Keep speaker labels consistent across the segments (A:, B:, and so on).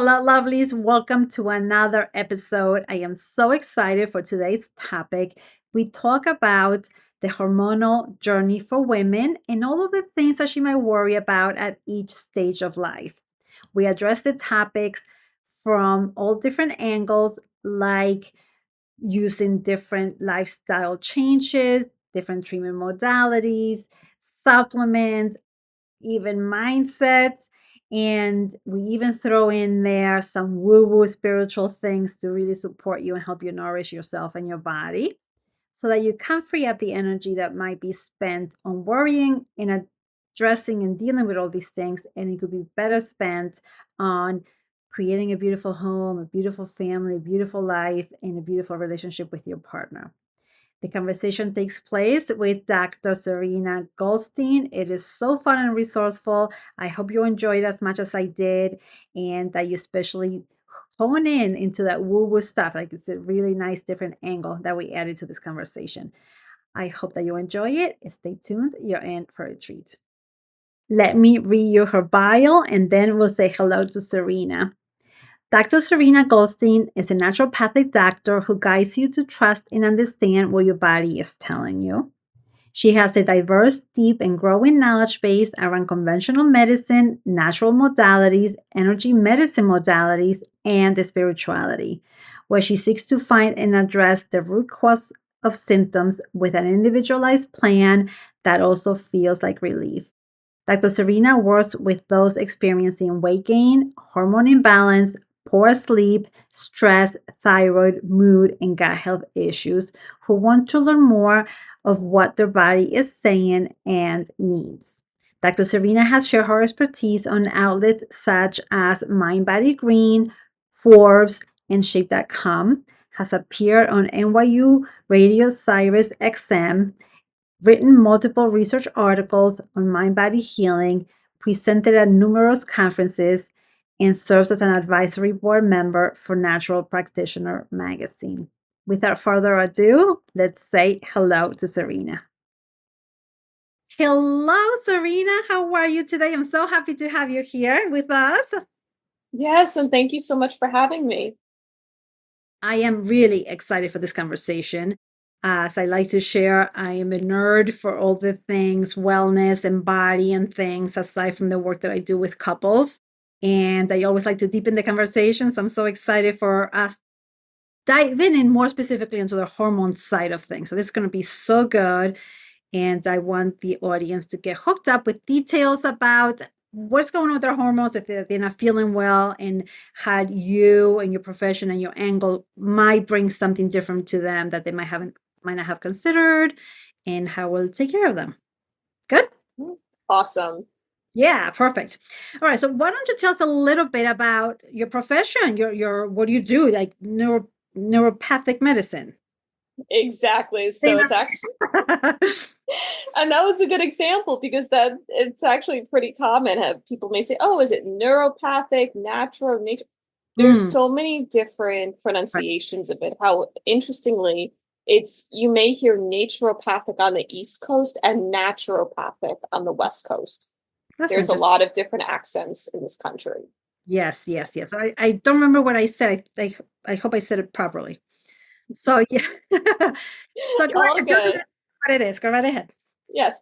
A: Hello, lovelies. Welcome to another episode. I am so excited for today's topic. We talk about the hormonal journey for women and all of the things that she might worry about at each stage of life. We address the topics from all different angles, like using different lifestyle changes, different treatment modalities, supplements, even mindsets. And we even throw in there some woo woo spiritual things to really support you and help you nourish yourself and your body so that you can free up the energy that might be spent on worrying and addressing and dealing with all these things. And it could be better spent on creating a beautiful home, a beautiful family, a beautiful life, and a beautiful relationship with your partner. The conversation takes place with Dr. Serena Goldstein. It is so fun and resourceful. I hope you enjoyed it as much as I did, and that you especially hone in into that woo-woo stuff. Like it's a really nice different angle that we added to this conversation. I hope that you enjoy it. Stay tuned. You're in for a treat. Let me read you her bio, and then we'll say hello to Serena. Dr. Serena Goldstein is a naturopathic doctor who guides you to trust and understand what your body is telling you. She has a diverse, deep, and growing knowledge base around conventional medicine, natural modalities, energy medicine modalities, and spirituality, where she seeks to find and address the root cause of symptoms with an individualized plan that also feels like relief. Dr. Serena works with those experiencing weight gain, hormone imbalance, poor sleep, stress, thyroid, mood, and gut health issues who want to learn more of what their body is saying and needs. Dr. Serena has shared her expertise on outlets such as Mind Body Green, Forbes, and Shape.com, has appeared on NYU Radio Sirius XM, written multiple research articles on mind body healing, presented at numerous conferences, and serves as an advisory board member for Natural Practitioner magazine. Without further ado, let's say hello to Serena. Hello, Serena. How are you today? I'm so happy to have you here with us.
B: Yes, and thank you so much for having me.
A: I am really excited for this conversation. As I like to share, I am a nerd for all the things wellness and body and things aside from the work that I do with couples. And I always like to deepen the conversations. I'm so excited for us diving in more specifically into the hormone side of things. So this is going to be so good. And I want the audience to get hooked up with details about what's going on with their hormones if they're not feeling well, and how you and your profession and your angle might bring something different to them that they might not have considered, and how we'll take care of them. Good.
B: Awesome.
A: Yeah, perfect. All right, so why don't you tell us a little bit about your profession, your what do you do, like neuropathic medicine?
B: Exactly.
A: Say
B: So it's actually, and that was a good example because that it's actually pretty common. Have people may say, "Oh, is it neuropathic, natural, nature?" There's
A: Mm,
B: so many different
A: right.
B: pronunciations of it. How interestingly, it's you may hear naturopathic on the East Coast and naturopathic on the West Coast.
A: That's
B: There's a
A: interesting.
B: lot of different accents in this country.
A: Yes, yes, yes. I don't remember what I said. I hope I said it properly. So yeah. So go
B: All
A: ahead, tell me
B: good.
A: what it is. Go right ahead.
B: Yes.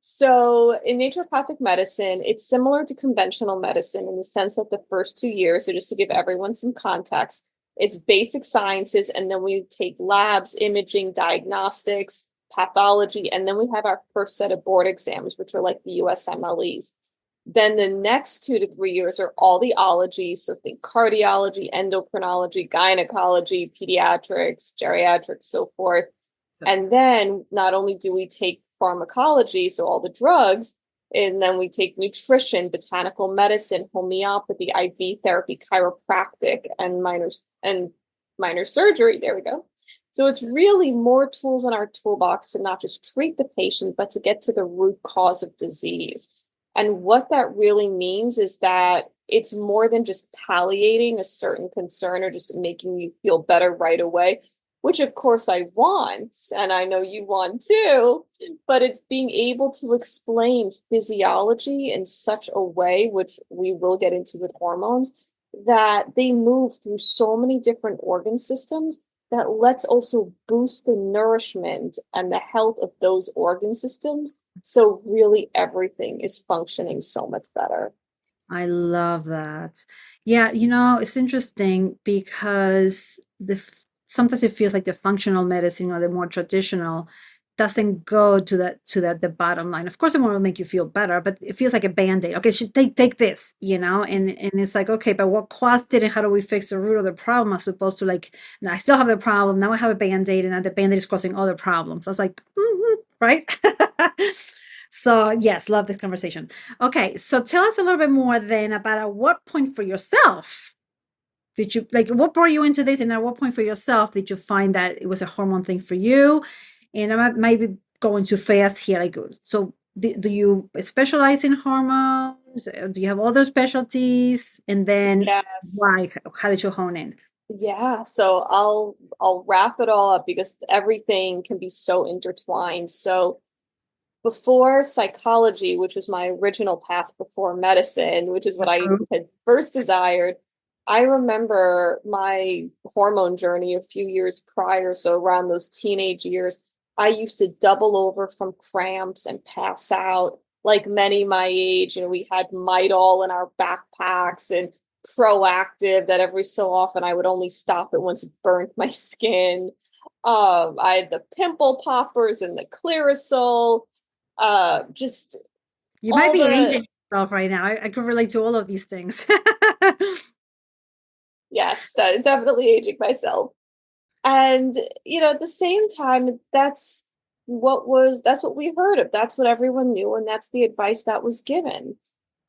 B: So, in naturopathic medicine, it's similar to conventional medicine in the sense that the first 2 years, so just to give everyone some context, it's basic sciences, and then we take labs, imaging, diagnostics, pathology, and then we have our first set of board exams, which are like the USMLEs. Then the next 2 to 3 years are all the ologies, so think cardiology, endocrinology, gynecology, pediatrics, geriatrics, so forth.
A: So,
B: And then not only do we take pharmacology, so all the drugs, and then we take nutrition, botanical medicine, homeopathy, IV therapy, chiropractic, and minor surgery. There we go. So it's really more tools in our toolbox to not just treat the patient, but to get to the root cause of disease. And what that really means is that it's more than just palliating a certain concern or just making you feel better right away, which of course I want, and I know you want too, but it's being able to explain physiology in such a way, which we will get into with hormones, that they move through so many different organ systems that let's also boost the nourishment and the health of those organ systems. So really everything is functioning so much better.
A: I love that. Yeah, it's interesting because sometimes it feels like the functional medicine or the more traditional doesn't go to the bottom line. Of course, it want to make you feel better, but it feels like a band-aid. Okay, should take this, and it's like, okay, but what caused it and how do we fix the root of the problem as opposed to like, now I still have the problem, now I have a band-aid, and now the band-aid is causing other problems. I was like, right? So yes, love this conversation. Okay, so tell us a little bit more then about at what point for yourself did you like what brought you into this, and at what point for yourself did you find that it was a hormone thing for you? And I might be going too fast here. Like, so do you specialize in hormones? Do you have other specialties? And then
B: Yes.
A: why? How did you hone in?
B: Yeah, so I'll wrap it all up because everything can be so intertwined. So before psychology, which was my original path before medicine, which is what I had first desired, I remember my hormone journey a few years prior, so around those teenage years, I used to double over from cramps and pass out. Like many my age, we had Midol in our backpacks and Proactive that every so often I would only stop it once it burned my skin. I had the pimple poppers and the Clearasil, just
A: You might
B: all
A: be
B: the
A: aging yourself right now. I could relate to all of these things.
B: yes, definitely aging myself. And at the same time, that's what we heard of. That's what everyone knew, and that's the advice that was given.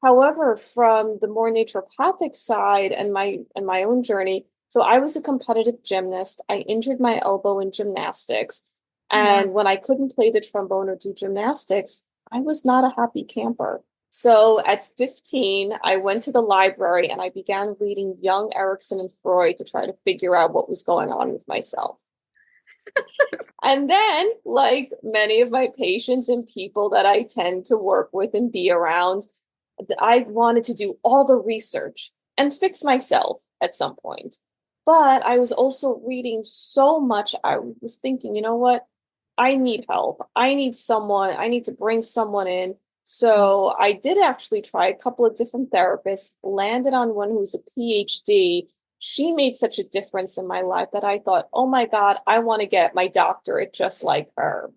B: However, from the more naturopathic side and my own journey, so I was a competitive gymnast. I injured my elbow in gymnastics,
A: Wow.
B: and when I couldn't play the trombone or do gymnastics, I was not a happy camper. So at 15, I went to the library and I began reading young Erikson and Freud to try to figure out what was going on with myself. And then, like many of my patients and people that I tend to work with and be around, I wanted to do all the research and fix myself at some point. But I was also reading so much. I was thinking, you know what? I need help. I need someone. I need to bring someone in. So I did actually try a couple of different therapists, landed on one who's a PhD. She made such a difference in my life that I thought, oh my God, I want to get my doctorate just like her.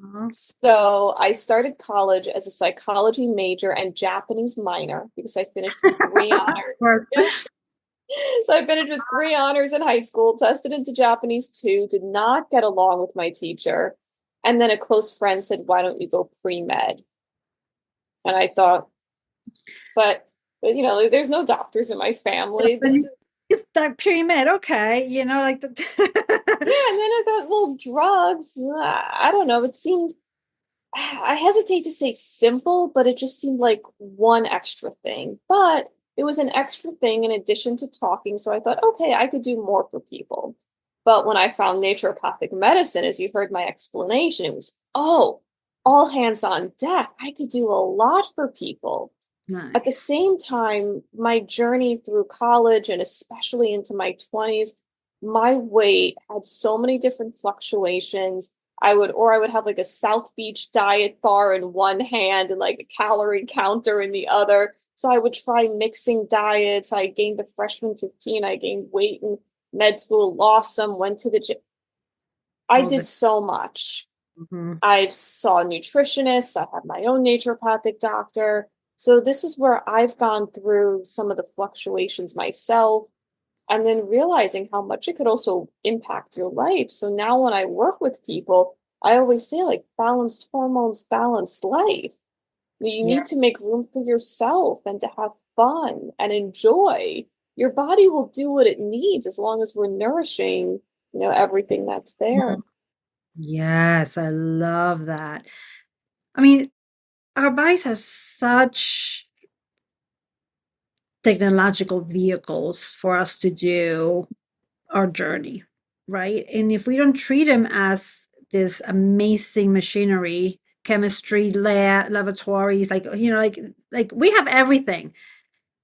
A: Uh-huh.
B: So I started college as a psychology major and Japanese minor because I finished with three
A: Of
B: honors.
A: course.
B: Yeah. So I finished with three honors in high school, tested into Japanese too, did not get along with my teacher. And then a close friend said, why don't you go pre-med? And I thought, but there's no doctors in my family.
A: But it's that pre-med, okay, like the
B: Yeah, and then I thought, well, drugs, I don't know. It seemed I hesitate to say simple, but it just seemed like one extra thing. But it was an extra thing in addition to talking. So I thought, okay, I could do more for people. But when I found naturopathic medicine, as you heard my explanation, it was, oh, all hands on deck. I could do a lot for people. At the
A: Nice.
B: same time, my journey through college and especially into my 20s, my weight had so many different fluctuations. I would have like a South Beach diet bar in one hand and like a calorie counter in the other. So I would try mixing diets. I gained the freshman 15, I gained weight in med school, lost some, went to the gym. I
A: All
B: did
A: the
B: so much.
A: mhm.
B: I saw nutritionists, I had my own naturopathic doctor. So this is where I've gone through some of the fluctuations myself and then realizing how much it could also impact your life. So now when I work with people, I always say like balanced hormones, balanced life. You
A: Yeah.
B: need to make room for yourself and to have fun and enjoy. Your body will do what it needs as long as we're nourishing, everything that's there.
A: Mhm. Yes, I love that. I mean, our bodies are such technological vehicles for us to do our journey, right? And if we don't treat them as this amazing machinery, laboratories, like we have everything,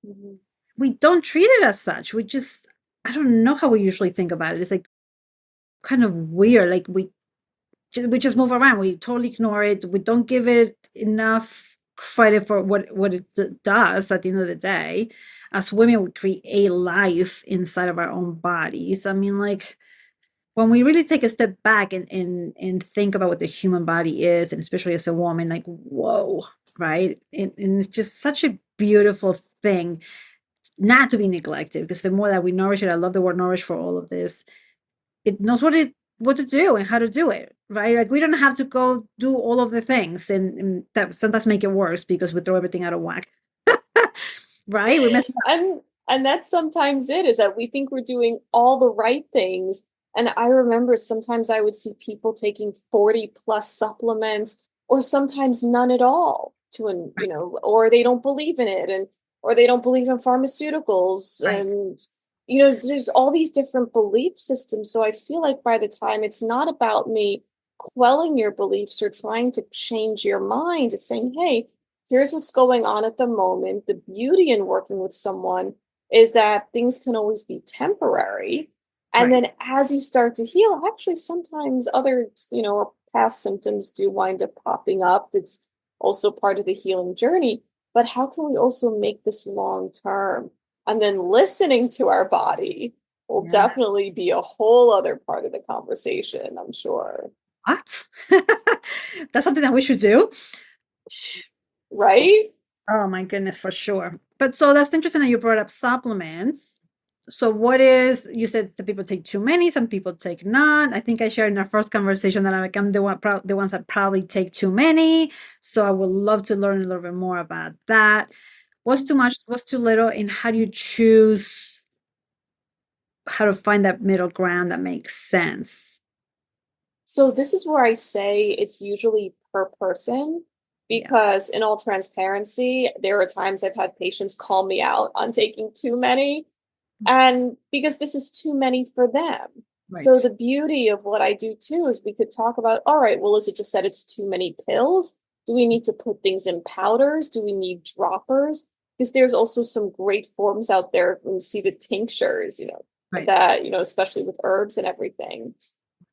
B: Mhm.
A: we don't treat it as such. We just, I don't know how we usually think about it. It's like kind of weird. Like we just move around. We totally ignore it. We don't give it enough credit for what it does at the end of the day. As women, we create life inside of our own bodies. I mean, like when we really take a step back and think about what the human body is, and especially as a woman, like whoa, right? And it's just such a beautiful thing not to be neglected because the more that we nourish it, I love the word nourish for all of this. It knows what to do and how to do it, right? Like we don't have to go do all of the things, and that sometimes make it worse because we throw everything out of whack, right? We mess it up.
B: And that's sometimes it is that we think we're doing all the right things. And I remember sometimes I would see people taking 40 plus supplements or sometimes none at all to an,
A: Right,
B: or they don't believe in it and or they don't believe in pharmaceuticals
A: right,
B: and there's all these different belief systems. So I feel like by the time it's not about me quelling your beliefs or trying to change your mind, it's saying, hey, here's what's going on at the moment. The beauty in working with someone is that things can always be temporary. And
A: right.
B: then as you start to heal, actually, sometimes other, past symptoms do wind up popping up. That's also part of the healing journey. But how can we also make this long term? And then listening to our body will
A: Yeah.
B: definitely be a whole other part of the conversation, I'm sure.
A: What? That's something that we should do.
B: Right?
A: Oh my goodness, for sure. But so that's interesting that you brought up supplements. So what is, you said some people take too many, some people take none. I think I shared in our first conversation that I'm the the ones that probably take too many. So I would love to learn a little bit more about that. What's too much, what's too little, and how do you choose how to find that middle ground that makes sense?
B: So this is where I say it's usually per person
A: Yeah,
B: because in all transparency, there are times I've had patients call me out on taking too many and because this is too many for them. So
A: right.
B: the beauty of what I do too is we could talk about, all right, well, is it just that it's too many pills? Do we need to put things in powders? Do we need droppers? Because there's also some great forms out there when you see the tinctures,
A: Right.
B: that, especially with herbs and everything.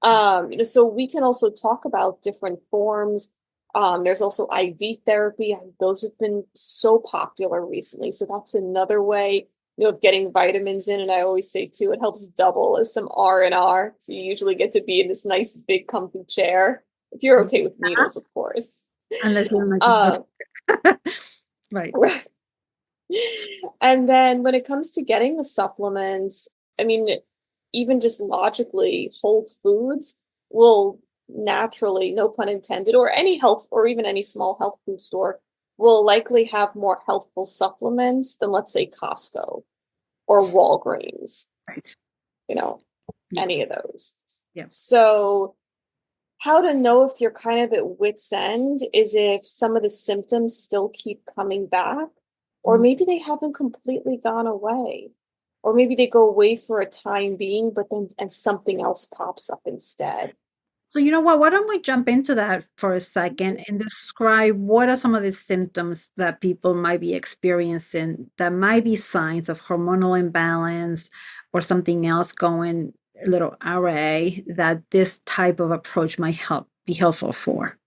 B: So we can also talk about different forms. There's also IV therapy, and those have been so popular recently. So that's another way, of getting vitamins in. And I always say too, it helps double as some R&R. So you usually get to be in this nice big comfy chair. If you're okay with
A: Yeah,
B: needles, of course.
A: unless you don't like
B: Uh,
A: it. Right.
B: right. And then when it comes to getting the supplements, I mean, even just logically, whole foods will naturally, no pun intended, or any health or even any small health food store will likely have more healthful supplements than, let's say, Costco or Walgreens,
A: Right.
B: you know,
A: Yeah.
B: any of those.
A: Yeah.
B: So, how to know if you're kind of at wit's end is if some of the symptoms still keep coming back, or
A: Mhm.
B: maybe they haven't completely gone away, or maybe they go away for a time being, but then and something else pops up instead.
A: So you know what? Why don't we jump into that for a second and describe what are some of the symptoms that people might be experiencing that might be signs of hormonal imbalance or something else going a little array that this type of approach might be helpful for.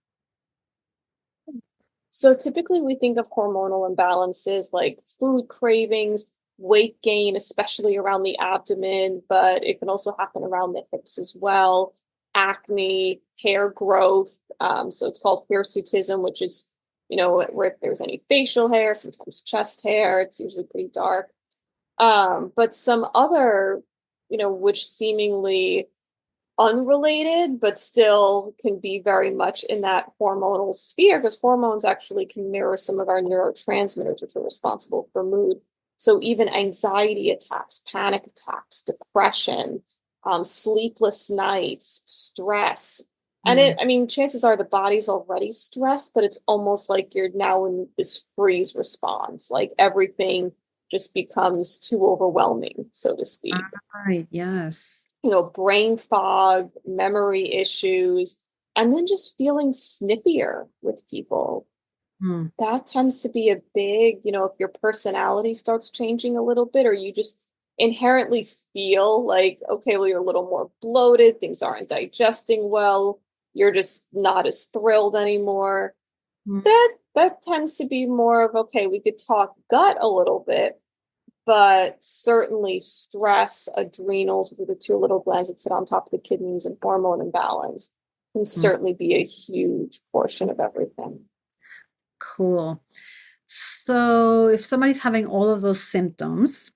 B: So typically we think of hormonal imbalances like food cravings, weight gain, especially around the abdomen, but it can also happen around the hips as well, acne, hair growth. So it's called hirsutism, which is, where if there's any facial hair, sometimes chest hair, it's usually pretty dark. But some other, which seemingly unrelated, but still can be very much in that hormonal sphere because hormones actually can mirror some of our neurotransmitters, which are responsible for mood. So even anxiety attacks, panic attacks, depression, sleepless nights, stress. And
A: Mm,
B: I mean, chances are the body's already stressed, but it's almost like you're now in this freeze response, like everything just becomes too overwhelming, so to speak.
A: right, yes.
B: Brain fog, memory issues, and then just feeling snippier with people.
A: Mm,
B: That tends to be a big, if your personality starts changing a little bit, or you just inherently feel like, okay, well, you're a little more bloated, things aren't digesting well, you're just not as thrilled anymore.
A: mm,
B: That tends to be more of, okay, we could talk gut a little bit, but certainly stress, adrenals, which are the two little glands that sit on top of the kidneys, and hormone imbalance can
A: mm.
B: certainly be a huge portion of everything.
A: Cool. So if somebody's having all of those symptoms,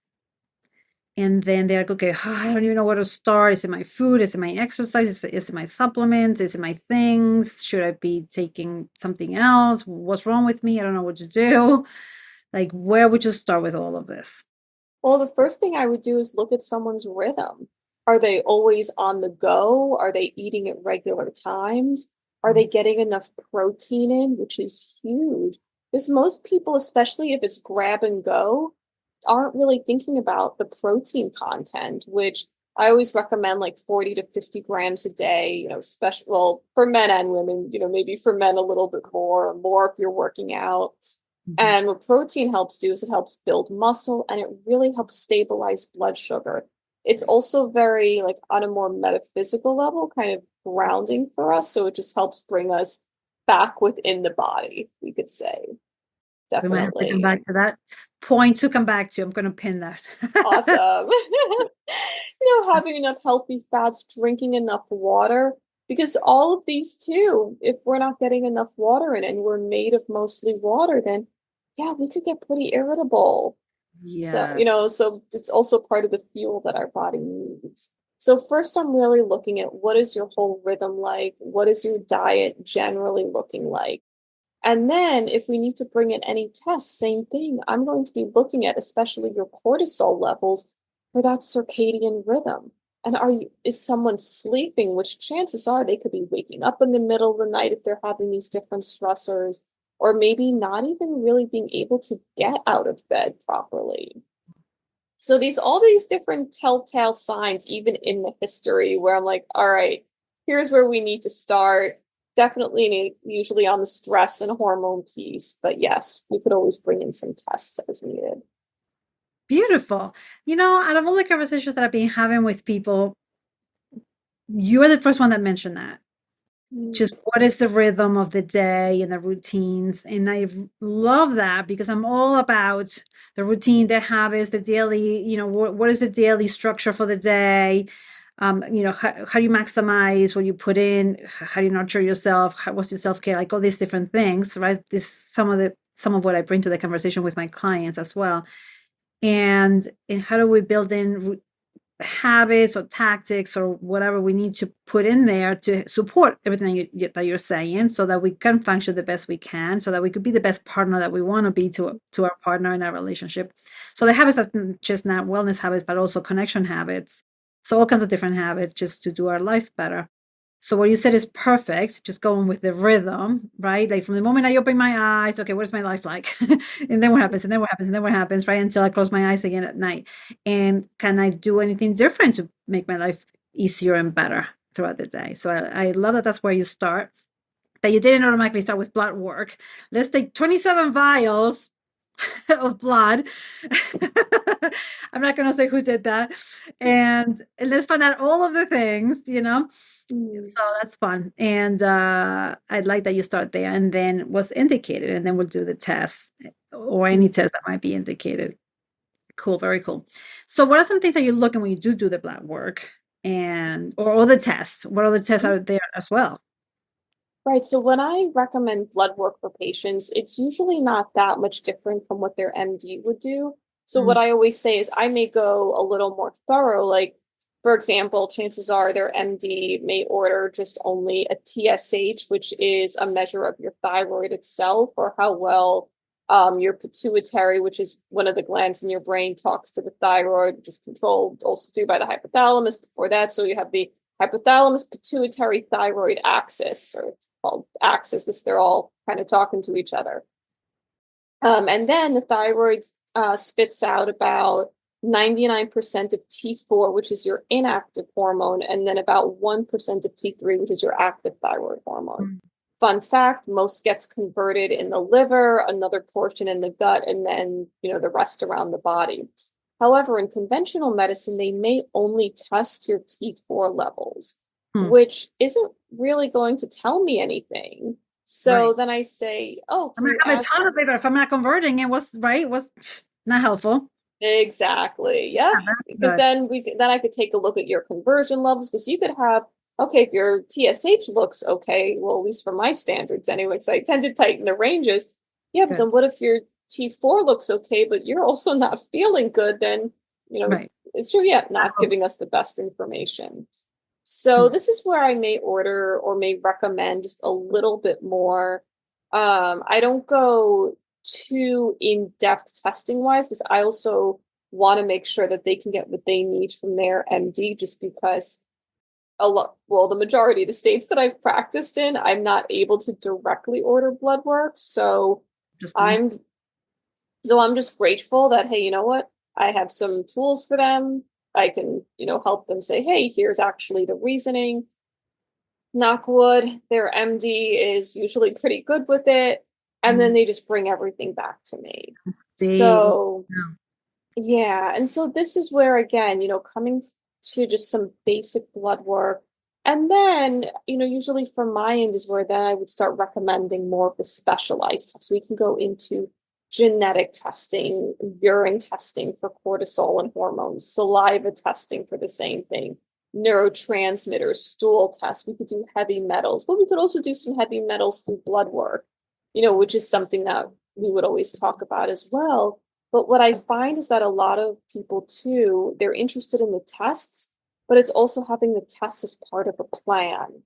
A: and then they're like, okay, I don't even know where to start. Is it my food? Is it my exercise? Is it my supplements? Is it my things? Should I be taking something else? What's wrong with me? I don't know what to do. Like, where would you start with all of this?
B: Well, the first thing I would do is look at someone's rhythm. Are they always on the go? Are they eating at regular times? Are they getting enough protein in, which is huge? Because most people, especially if it's grab and go, aren't really thinking about the protein content, which I always recommend like 40 to 50 grams a day, special, well, for men and women, maybe for men a little bit more if you're working out.
A: Mhm.
B: And what protein helps do is it helps build muscle and it really helps stabilize blood sugar. It's also very, like, on a more metaphysical level, kind of grounding for us. So it just helps bring us back within the body, we could say.
A: We might have to come
B: Definitely.
A: back to that point to come back to. I'm going to pin that.
B: Awesome. Having enough healthy fats, drinking enough water, because all of these too, if we're not getting enough water in and we're made of mostly water, then yeah, we could get pretty irritable. So,
A: Yeah.
B: so it's also part of the fuel that our body needs. So first, I'm really looking at what is your whole rhythm like? What is your diet generally looking like? And then if we need to bring in any tests, same thing. I'm going to be looking at especially your cortisol levels for that circadian rhythm. And is someone sleeping, which chances are they could be waking up in the middle of the night if they're having these different stressors, or maybe not even really being able to get out of bed properly. So all these different telltale signs, even in the history, where I'm like, all right, here's where we need to start. Definitely usually on the stress and hormone piece, but yes, we could always bring in some tests as needed.
A: Beautiful. Out of all the conversations that I've been having with people, you are the first one that mentioned that.
B: Mm.
A: Just what is the rhythm of the day and the routines. And I love that because I'm all about the routine, the habits, the daily, what is the daily structure for the day? How do you maximize what you put in? How do you nurture yourself? What's your self-care? Like all these different things, right? This some of what I bring to the conversation with my clients as well. And how do we build in habits or tactics or whatever we need to put in there to support everything that you're saying so that we can function the best we can so that we could be the best partner that we want to be to our partner in our relationship. So the habits are just not wellness habits but also connection habits, so all kinds of different habits just to do our life better. So what you said is perfect, just going with the rhythm, right? Like from the moment I open my eyes, okay, what is my life like? And then what happens? And then what happens? And then what happens, right? Until I close my eyes again at night. And can I do anything different to make my life easier and better throughout the day? So I love that that's where you start, that you didn't automatically start with blood work. Let's take 27 vials of blood. I'm not going to say who did that. And let's find out all of the things.
B: Mm.
A: So that's fun. And I'd like that you start there and then what's indicated, and then we'll do the test or any test that might be indicated. Cool, very cool. So what are some things that you look at when you do the blood work or all the tests? What other tests are there as well?
B: Right. So when I recommend blood work for patients, it's usually not that much different from what their MD would do. So what
A: Mm,
B: I always say is I may go a little more thorough. Like, for example, chances are their MD may order just only a TSH, which is a measure of your thyroid itself, or how well your pituitary, which is one of the glands in your brain, talks to the thyroid, which is controlled also too by the hypothalamus before that. So you have the hypothalamus pituitary thyroid axis, or called axis because they're all kind of talking to each other. And then the thyroid spits out about 99% of T4, which is your inactive hormone, and then about 1% of T3, which is your active thyroid hormone.
A: mm,
B: Fun fact, most gets converted in the liver, another portion in the gut, and then, the rest around the body. However, in conventional medicine, they may only test your T4 levels,
A: Hmm.
B: which isn't really going to tell me anything. So
A: Right.
B: then I say, oh,
A: I
B: can
A: might
B: you
A: have a
B: ask?
A: ton of paper. If I'm not converting, it was right. It was not helpful.
B: Exactly. Yeah.
A: Yeah, that's
B: Because
A: good.
B: then I could take a look at your conversion levels because you could have, okay, if your TSH looks okay, well, at least for my standards anyway, so I tend to tighten the ranges. Yeah, but
A: Good.
B: then what if your T4 looks okay, but you're also not feeling good, then,
A: Right.
B: it's sure, yeah,
A: Not
B: not
A: helpful.
B: giving us the best information. So
A: Hmm.
B: this is where I may order or may recommend just a little bit more. I don't go too in-depth testing wise because I also want to make sure that they can get what they need from their MD just because well, the majority of the states that I've practiced in, I'm not able to directly order blood work.
A: Interesting.
B: I'm I'm just grateful that, hey, you know what? I have some tools for them. I can, help them say, hey, here's actually the reasoning. Knock wood, their MD is usually pretty good with it. And then
A: Mm,
B: they just bring everything back to me.
A: let's see.
B: So,
A: No.
B: yeah. And so this is where, again, coming to just some basic blood work. And then, usually from my end is where then I would start recommending more of the specialized tests. We can go into genetic testing, urine testing for cortisol and hormones, saliva testing for the same thing, neurotransmitters, stool tests. We could do heavy metals, but we could also do some heavy metals through blood work, which is something that we would always talk about as well. But what I find is that a lot of people too, they're interested in the tests, but it's also having the tests as part of a plan.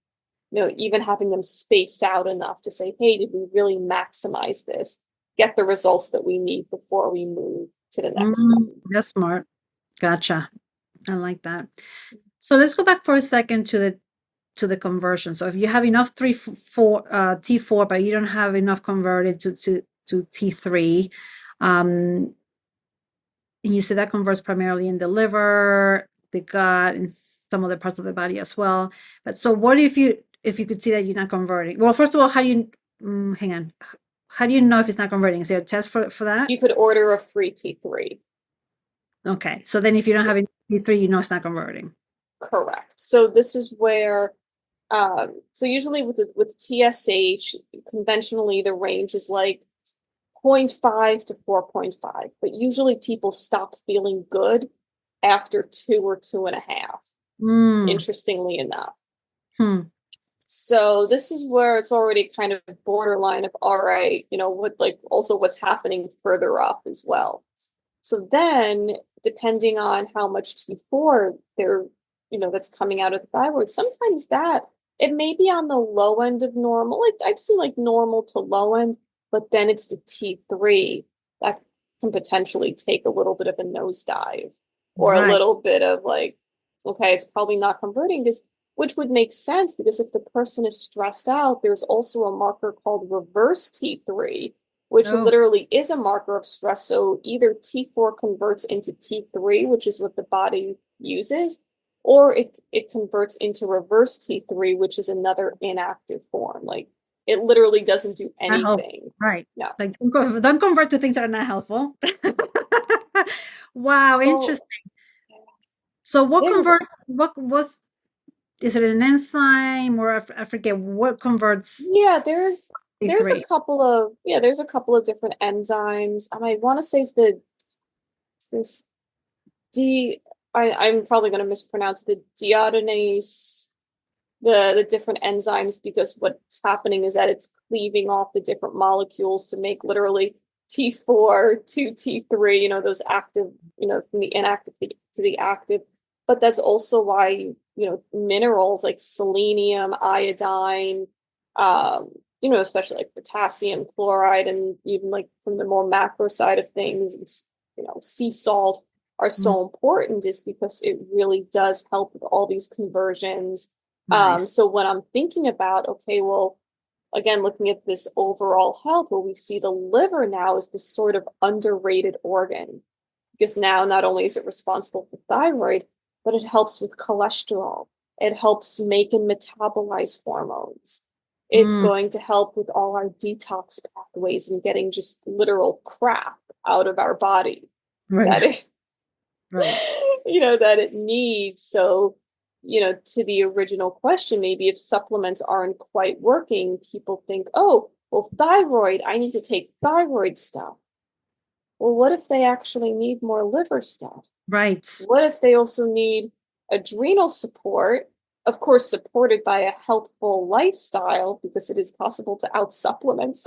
B: Even having them spaced out enough to say, hey, did we really maximize this? Get the results that we need before we move to the next
A: Mm,
B: one.
A: that's smart. Gotcha. I like that. So let's go back for a second to the conversion. So if you have enough T4, but you don't have enough converted to T3, um, and you say that converts primarily in the liver, the gut, and some other parts of the body as well. But so what if you could see that you're not converting? Well, first of all, how do you hang on? How do you know if it's not converting? Is there a test for that?
B: You could order a free T3.
A: Okay. So then if you don't
B: So,
A: have any T3, you know it's not converting.
B: correct. So this is where so usually with TSH, conventionally the range is like 0.5 to 4.5, but usually people stop feeling good after 2 or 2.5,
A: Mm.
B: interestingly enough.
A: Hmm.
B: So this is where it's already kind of borderline of, all right, what's happening further up as well. So then, depending on how much T4 that's coming out of the thyroid, sometimes that it may be on the low end of normal. Like I've seen like normal to low end, but then it's the T3 that can potentially take a little bit of a nosedive or a
A: Right.
B: little bit of like, okay, it's probably not converting this, which would make sense because if the person is stressed out, there's also a marker called reverse T3 which
A: Oh,
B: literally is a marker of stress. So either T4 converts into T3, which is what the body uses, or it converts into reverse T3, which is another inactive form. Like it literally doesn't do
A: not helpful.
B: anything.
A: Right.
B: No.
A: Like don't convert to things that are not helpful. Wow,
B: Well,
A: interesting. So what
B: there's
A: converts, what was, is it an enzyme or I forget what converts
B: yeah, there's a
A: T3?
B: couple of there's a couple of different enzymes. I want to say it's this I'm probably going to mispronounce the deodorinase the different enzymes because what's happening is that it's cleaving off the different molecules to make literally T4 to T3, those active, from the inactive to the active. But that's also why, minerals like selenium, iodine, especially like potassium, chloride, and even like from the more macro side of things, sea salt are
A: Mm,
B: so important is because it really does help with all these conversions.
A: nice.
B: So when I'm thinking about, okay, well, again, looking at this overall health, well, we see the liver now is this sort of underrated organ because now not only is it responsible for thyroid, but it helps with cholesterol. It helps make and metabolize hormones. It's going to help with all our detox pathways and getting just literal crap out of our body that
A: Right.
B: it,
A: Right.
B: that it needs. So, to the original question, maybe if supplements aren't quite working, people think, oh, well, thyroid, I need to take thyroid stuff. Well, what if they actually need more liver stuff?
A: Right.
B: What if they also need adrenal support? Of course, supported by a healthful lifestyle, because it is possible to out supplements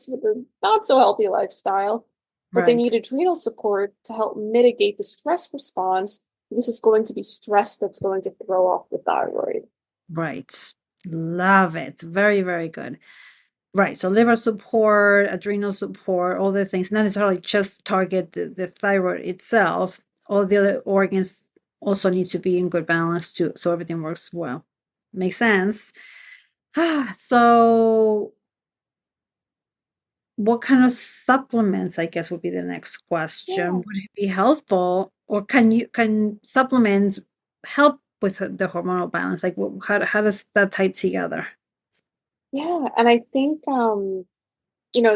B: with a not so healthy lifestyle. But they
A: Right.
B: need adrenal support to help mitigate the stress response. This is going to be stress that's going to throw off the thyroid.
A: Right. Love it. Very, very good. Right. So liver support, adrenal support, all the things, not necessarily just target the thyroid itself. All the other organs also need to be in good balance too, so everything works well. Makes sense. So what kind of supplements, I guess, would be the next question.
B: Yeah.
A: Would it be helpful, or can supplements help with the hormonal balance? Like, how does that tie together?
B: Yeah. And I think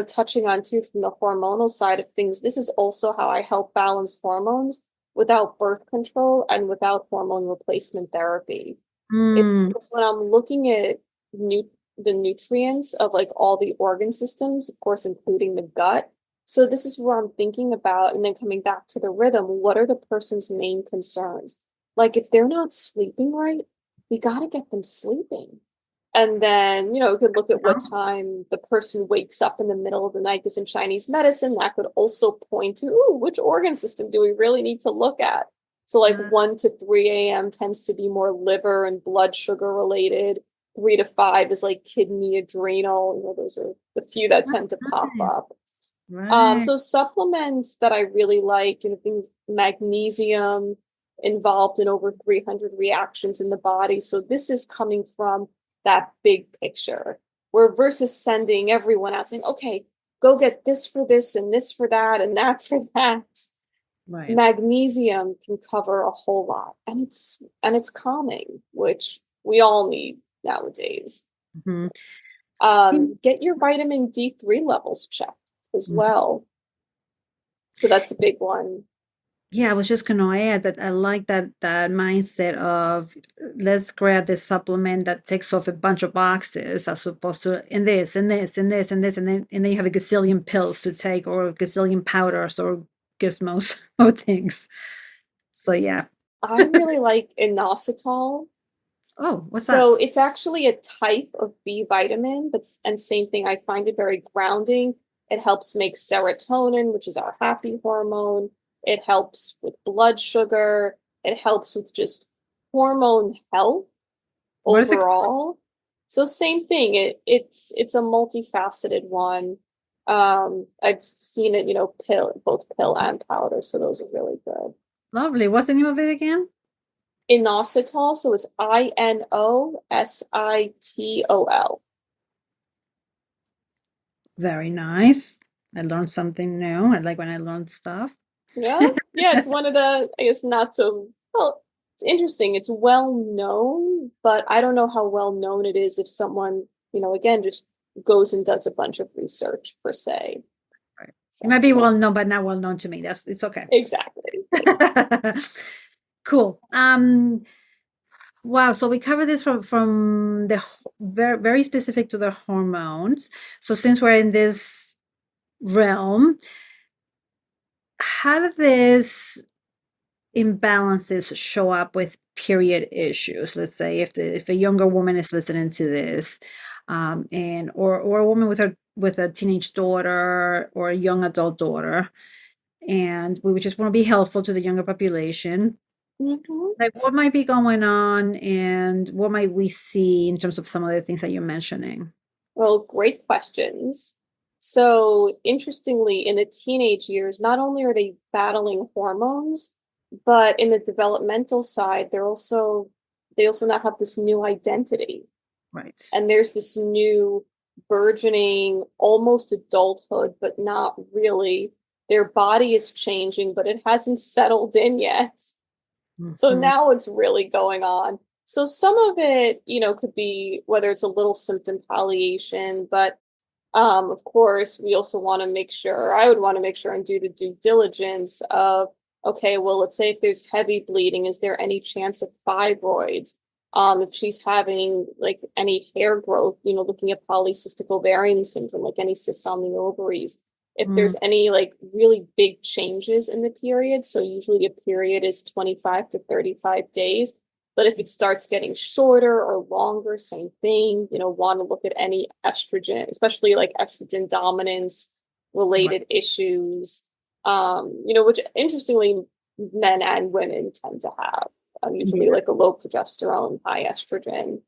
B: touching on too from the hormonal side of things, this is also how I help balance hormones without birth control and without hormone replacement therapy. It's
A: Mm,
B: because when I'm looking at the nutrients of like all the organ systems, of course, including the gut. So this is where I'm thinking about, and then coming back to the rhythm, what are the person's main concerns? Like if they're not sleeping right, we got to get them sleeping. And then, we could look at what time the person wakes up in the middle of the night, because in Chinese medicine, that could also point to, ooh, which organ system do we really need to look at? So, like
A: uh,
B: 1 to 3 a.m. tends to be more liver and blood sugar related. 3 to 5 is like kidney, adrenal. Those are the few that tend to pop
A: right,
B: up.
A: right.
B: So supplements that I really like, things magnesium involved in over 300 reactions in the body. So this is coming from that big picture, where versus sending everyone out saying, okay, go get this for this and this for that and that for that.
A: Right.
B: Magnesium can cover a whole lot, and it's calming, which we all need nowadays.
A: Mhm.
B: Get your vitamin D3 levels checked as
A: Mhm.
B: well. So that's a big one.
A: Yeah, I was just gonna add that I like that mindset of let's grab this supplement that takes off a bunch of boxes as opposed to and this and this and this and this and then you have a gazillion pills to take or a gazillion powders or gizmos or things. So yeah.
B: I really like inositol.
A: Oh, what's that?
B: So it's actually a type of B vitamin, but and same thing, I find it very grounding. It helps make serotonin, which is our happy hormone. It helps with blood sugar. It helps with just hormone health
A: What is it?
B: overall. So same thing. It's a multifaceted one. I've seen it, both pill and powder, so those are really good.
A: Lovely. What's the name of it again?
B: Inositol, so it's Inositol.
A: Very nice. I learned something new. I like when I learn stuff.
B: Yeah, yeah, it's one of the, I guess, not so well. It's interesting. It's well known, but I don't know how well known it is if someone, again, just goes and does a bunch of research per se.
A: Right. It might
B: So
A: be well known, but not well known to me. It's okay.
B: exactly.
A: Cool. Wow. So we covered this from the very very specific to the hormones. So since we're in this realm, how do these imbalances show up with period issues? Let's say if a younger woman is listening to this, and or a woman with a teenage daughter or a young adult daughter, and we would just want to be helpful to the younger population.
B: Mhm.
A: Like, what might be going on, and what might we see in terms of some of the things that you're mentioning?
B: Well, great questions. So, interestingly, in the teenage years, not only are they battling hormones, but in the developmental side, they also now have this new identity.
A: Right.
B: And there's this new burgeoning, almost adulthood, but not really. Their body is changing, but it hasn't settled in yet. So
A: Mhm.
B: now it's really going on. So some of it, could be whether it's a little symptom palliation, but of course, we also want to make sure, I would want to make sure and do the due diligence of, okay, well, let's say if there's heavy bleeding, is there any chance of fibroids? If she's having like any hair growth, looking at polycystic ovarian syndrome, like any cysts on the ovaries. If
A: Mm,
B: there's any like really big changes in the period, so usually a period is 25 to 35 days. But if it starts getting shorter or longer, same thing, want to look at any estrogen, especially like estrogen dominance
A: right.
B: related issues, which interestingly, men and women tend to have, usually
A: Yeah.
B: like a low progesterone, high estrogen.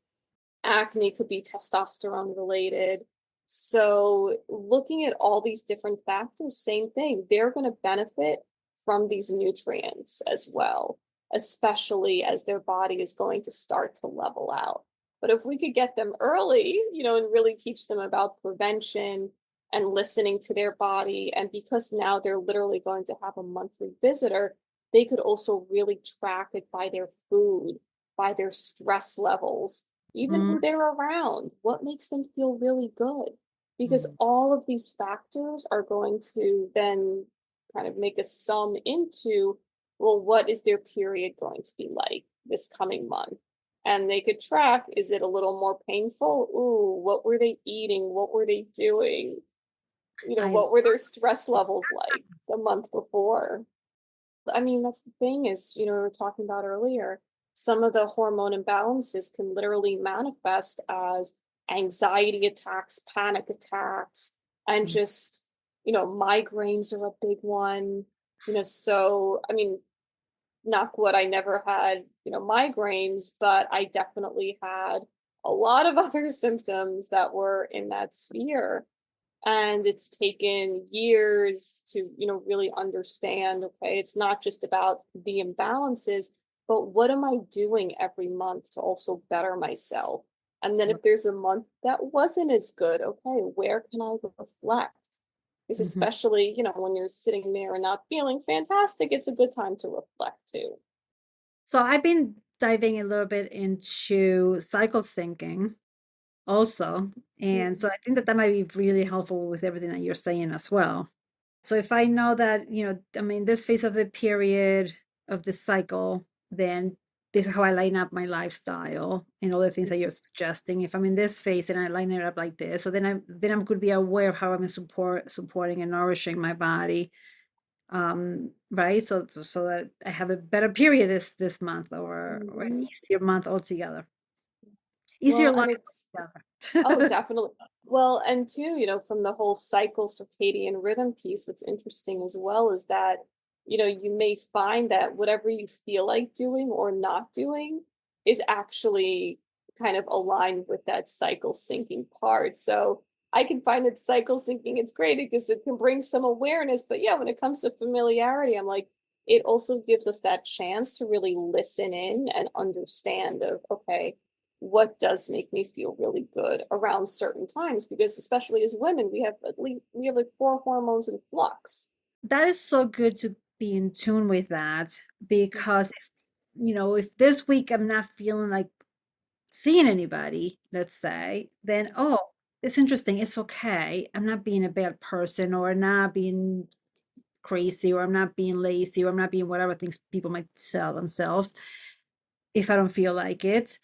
B: Acne could be testosterone related. So, looking at all these different factors, same thing, they're going to benefit from these nutrients as well, especially as their body is going to start to level out. But if we could get them early, and really teach them about prevention and listening to their body, and because now they're literally going to have a monthly visitor, they could also really track it by their food, by their stress levels, even
A: Mm,
B: who they're around, what makes them feel really good. Because
A: mm,
B: all of these factors are going to then kind of make a sum into, well, what is their period going to be like this coming month? And they could track, is it a little more painful? Ooh, what were they eating? What were they doing?
A: I
B: What were their stress levels like the month before? I mean, that's the thing is, we were talking about earlier, some of the hormone imbalances can literally manifest as anxiety attacks, panic attacks, and
A: mm,
B: just, migraines are a big one. So I mean, knock wood, I never had, migraines, but I definitely had a lot of other symptoms that were in that sphere. And it's taken years to, really understand, okay, it's not just about the imbalances, but what am I doing every month to also better myself? And then if there's a month that wasn't as good, okay, where can I reflect? Because
A: mhm.
B: especially, when you're sitting there and not feeling fantastic, it's a good time to reflect too.
A: So I've been diving a little bit into cycle syncing also. And so
B: Mhm.
A: I think that that might be really helpful with everything that you're saying as well. So if I know that, I mean, this phase of the period of the cycle, then this is how I line up my lifestyle and all the things that you're suggesting. If I'm in this phase and I line it up like this, so then I'm going to be aware of how I'm supporting and nourishing my body. Right. So that I have a better period this month or an
B: Mhm.
A: easier month altogether. Easier
B: Well,
A: life
B: and it's Oh,
A: altogether.
B: definitely. Well, and too, from the whole cycle circadian rhythm piece, what's interesting as well is that, you may find that whatever you feel like doing or not doing is actually kind of aligned with that cycle syncing part. So I can find that cycle syncing, it's great because it can bring some awareness. But yeah, when it comes to familiarity, I'm like, it also gives us that chance to really listen in and understand of, okay, what does make me feel really good around certain times, because especially as women we have like four hormones in flux.
A: That is so good to be in tune with that because
B: Mhm.
A: if this week I'm not feeling like seeing anybody, let's say, then oh, it's interesting. It's okay. I'm not being a bad person or not being crazy or I'm not being lazy or I'm not being whatever things people might tell themselves if I don't feel like it.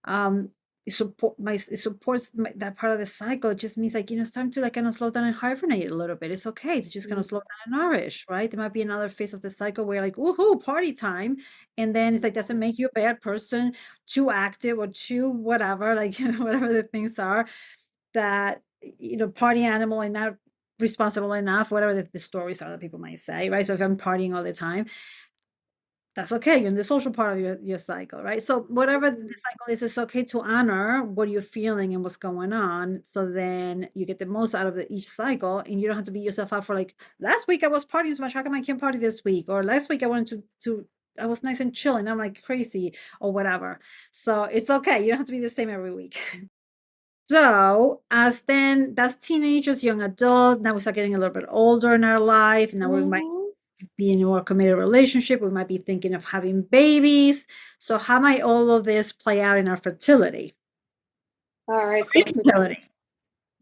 A: um it supports that part of the cycle. It just means like it's time to like kind of slow down and hibernate a little bit. It's okay to just kind of slow
B: Mhm.
A: down and nourish, right? There might be another phase of the cycle where like woohoo party time, and then it's like doesn't make you a bad person, too active or too whatever, like whatever the things are that party animal and not responsible enough, whatever the stories are that people might say, right? So if I'm partying all the time, that's okay. You're in the social part of your cycle, right? So whatever the
B: Mhm.
A: cycle is, it's okay to honor what you're feeling and what's going on. So then you get the most out of each cycle, and you don't have to beat yourself up for like last week I was partying so much. How come I can't party this week? Or last week I wanted to I was nice and chill, and I'm like crazy or whatever. So it's okay. You don't have to be the same every week. So as then that's teenagers, young adult. Now we start getting a little bit older in our life. Now we might
B: Mhm.
A: be in a more committed relationship. We might be thinking of having babies. So how might all of this play out in our fertility?
B: All right,
A: Or
B: so for
A: infertility.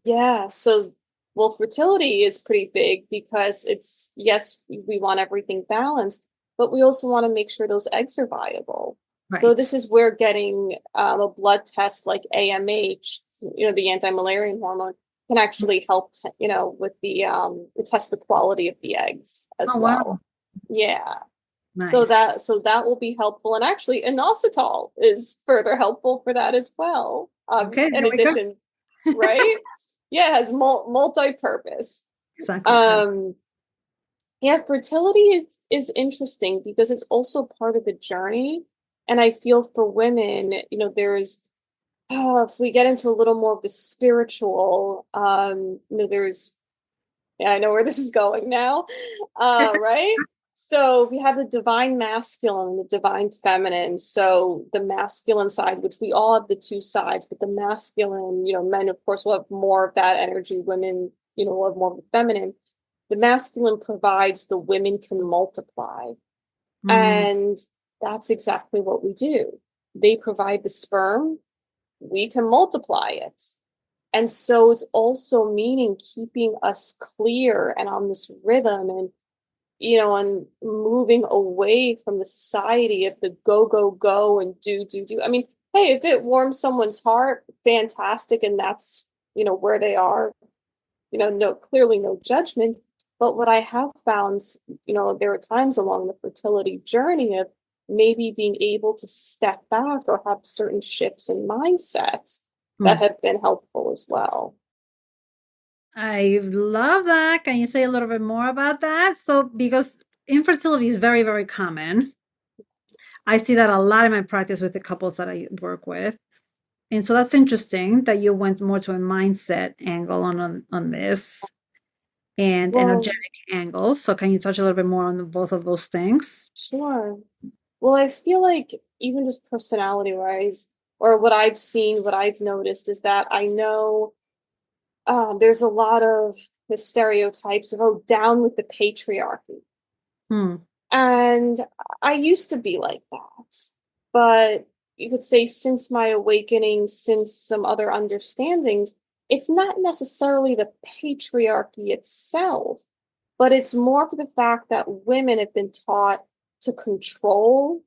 B: yeah, so well, fertility is pretty big because it's yes, we want everything balanced, but we also want to make sure those eggs are viable. So
A: Right.
B: this is where getting a blood test like AMH, the anti-Malarian hormone, can actually help, with the to test the quality of the eggs as
A: Oh, wow.
B: well. Yeah. So
A: Nice.
B: that will be helpful. And actually, inositol is further helpful for that as well.
A: Okay,
B: In
A: there we go.
B: addition, right? Yeah, it has multi-purpose.
A: Exactly.
B: Um, yeah, fertility is interesting because it's also part of the journey. And I feel for women, there's if we get into a little more of the spiritual, there's yeah, I know where this is going now. Right? So we have the divine masculine and the divine feminine. So the masculine side, which we all have the two sides, but the masculine, men, of course, will have more of that energy. Women, will have more of the feminine. The masculine provides, the women can multiply.
A: Mm,
B: And that's exactly what we do. They provide the sperm, we can multiply it. And so it's also meaning keeping us clear and on this rhythm and moving away from the society of the go, go, go and do, do, do. I mean, hey, if it warms someone's heart, fantastic. And that's, where they are, no, clearly no judgment. But what I have found, there are times along the fertility journey of maybe being able to step back or have certain shifts in mindsets that
A: mm.
B: have been helpful as well.
A: I love that. Can you say a little bit more about that? So, because infertility is very, very common. I see that a lot in my practice with the couples that I work with. And so that's interesting that you went more to a mindset angle on this and
B: Well,
A: energetic angle. So can you touch a little bit more on both of those things?
B: sure. Well, I feel like even just personality wise, or what I've seen, what I've noticed is that I know there's a lot of the stereotypes of, oh, down with the patriarchy.
A: Hmm.
B: And I used to be like that. But you could say since my awakening, since some other understandings, it's not necessarily the patriarchy itself, but it's more for the fact that women have been taught to control,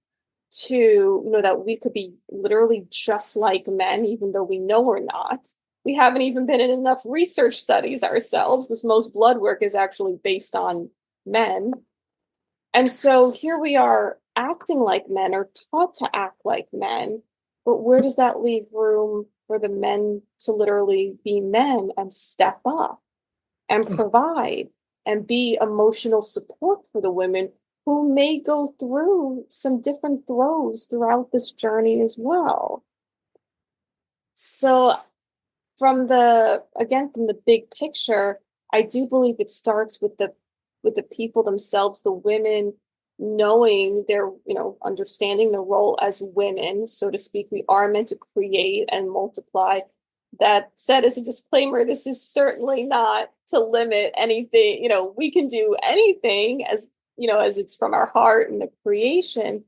B: to, that we could be literally just like men, even though we know we're not. We haven't even been in enough research studies ourselves because most blood work is actually based on men. And so here we are acting like men or taught to act like men. But where does that leave room for the men to literally be men and step up and provide and be emotional support for the women who may go through some different throes throughout this journey as well? So from the big picture, I do believe it starts with the people themselves, the women knowing their, understanding their role as women, so to speak. We are meant to create and multiply. That said, as a disclaimer, this is certainly not to limit anything. We can do anything as it's from our heart and the creation,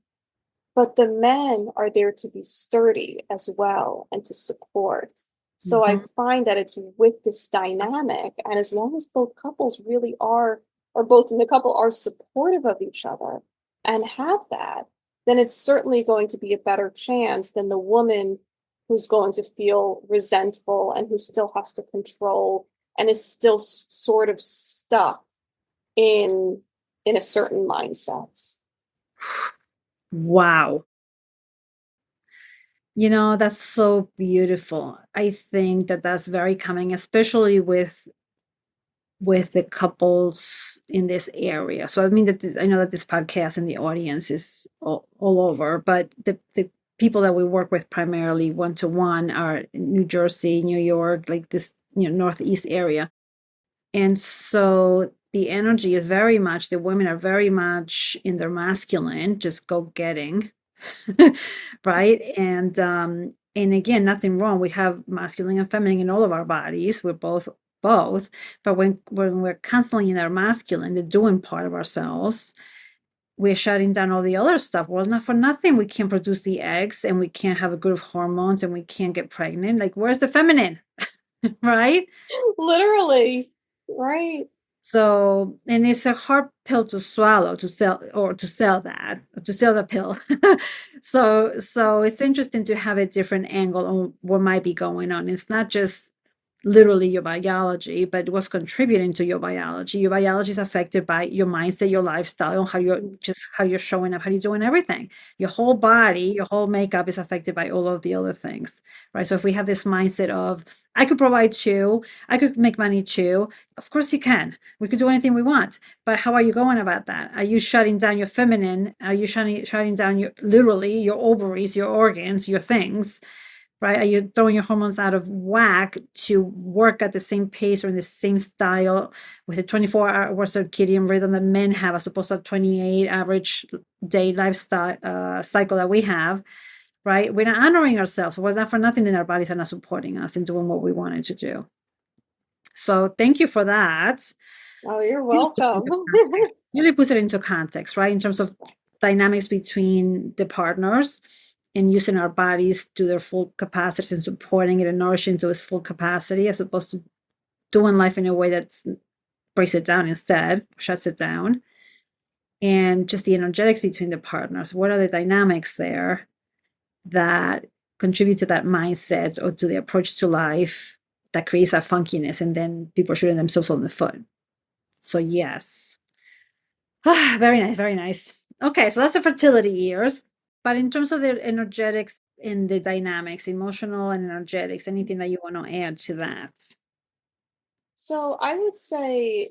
B: but the men are there to be sturdy as well and to support. So I
A: Mhm.
B: find that it's with this dynamic, and as long as both couples really are, or both in the couple are supportive of each other and have that, then it's certainly going to be a better chance than the woman who's going to feel resentful and who still has to control and is still sort of stuck in in a certain mindset.
A: Wow. That's so beautiful. I think that that's very coming, especially with the couples in this area. So I mean that I know that this podcast and the audience is all over, but the people that we work with primarily one to one are in New Jersey, New York, like this, Northeast area. And so the energy is very much, the women are very much in their masculine, just go getting, right? And again, nothing wrong. We have masculine and feminine in all of our bodies. We're both both. But when we're constantly in our masculine, the doing part of ourselves, we're shutting down all the other stuff. Well, not for nothing, we can't produce the eggs and we can't have a good hormones and we can't get pregnant. Like, where's the feminine? Right?
B: Literally. Right.
A: So, and it's a hard pill to swallow to sell the pill. So it's interesting to have a different angle on what might be going on. It's not just literally your biology, but what's contributing to your biology. Your biology is affected by your mindset, your lifestyle, how you're showing up, how you're doing everything. Your whole body, your whole makeup is affected by all of the other things, right? So if we have this mindset of I could provide too, I could make money too, of course you can. We could do anything we want. But how are you going about that? Are you shutting down your feminine? Are you shutting down your literally your ovaries, your organs, your things? Right? Are you throwing your hormones out of whack to work at the same pace or in the same style with a 24-hour circadian rhythm that men have as opposed to a 28 average day lifestyle cycle that we have? Right? We're not honoring ourselves. We're not for nothing that our bodies are not supporting us in doing what we wanted to do. So thank you for that.
B: Oh, you're
A: Really puts it
B: welcome.
A: into context. Really puts it into context, right? In terms of dynamics between the partners and using our bodies to their full capacity and supporting it and nourishing to its full capacity as opposed to doing life in a way that breaks it down instead, shuts it down. And just the energetics between the partners. What are the dynamics there that contribute to that mindset or to the approach to life that creates that funkiness and then people shooting themselves on the foot? So yes. Ah, very nice, very nice. Okay, so that's the fertility years. But in terms of the energetics and the dynamics, emotional and energetics, anything that you want to add to that?
B: So I would say